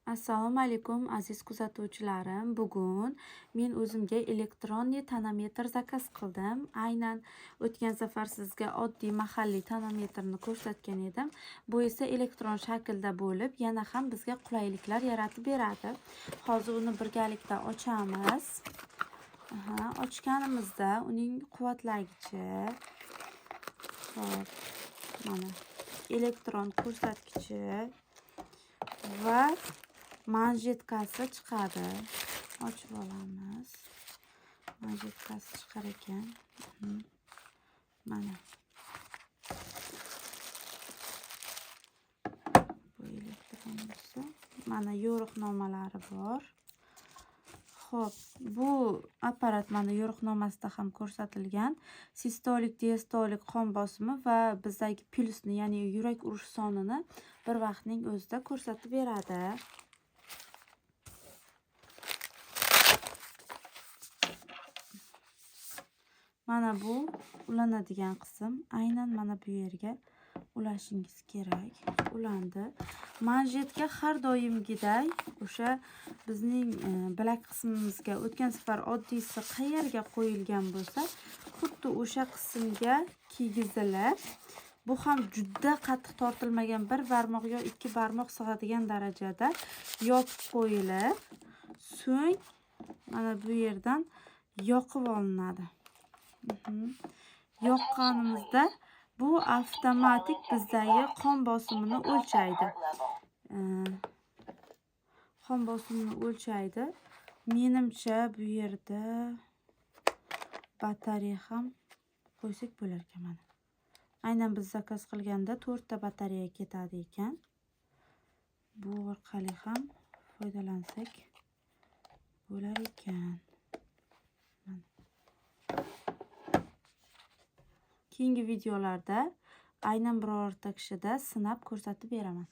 Assalomu alaykum aziz kuzatuvchilarim. Bugun men o'zimga elektronniy tonometr zakaz qildim. Aynan o'tgan safar sizga oddiy mahalliy tonometrni ko'rsatgan edim. Bu esa elektron shaklda bo'lib, yana ham bizga qulayliklar yaratib beradi. Hozir uni birgalikda ochamiz. Ochganimizda uning quvvatlagichi, hop, mana elektron ko'rsatkichi va manjetkasi chiqadi. Ochib olamiz. Manjetkasi chiqar ekan. Mana. Bu elektronisi. Mana yo'riqnomalari bor. Xo'p, bu apparat mana yo'riqnomasida ham ko'rsatilgan. Sistolik, diastolik qon bosimi va bizdagi pulsni, ya'ni yurak urish sonini bir vaqtning o'zida ko'rsatib beradi. Mana bu ulanadigan qism. Aynan mana bu yerga ulashingiz kerak. Ulandi. Manjetka har doimgiday o'sha bizning bilak qismimizga o'tgan safar oddiysi qayerga qo'yilgan bo'lsa, xuddi o'sha qismga kiygizilib, bu ham juda qattiq tortilmagan, bir barmoq yo ikki barmoq sig'adigan darajada yopib qo'yilib, so'ng mana bu yerdan yoqib olinadi. Yoqqanimizda bu avtomatik bizdagi qon bosimini o'lchaydi. Qon bosimini o'lchaydi. Menimcha bu yerda batareya ham qo'ysak bo'lar ekan mana. Aynan biz zakaz qilganda 4 ta batareya ketadi ekan. Bu orqali ham foydalansak bo'lar ekan. Keyingi videolarda aynan birorta kishida sinab ko'rsatib beraman.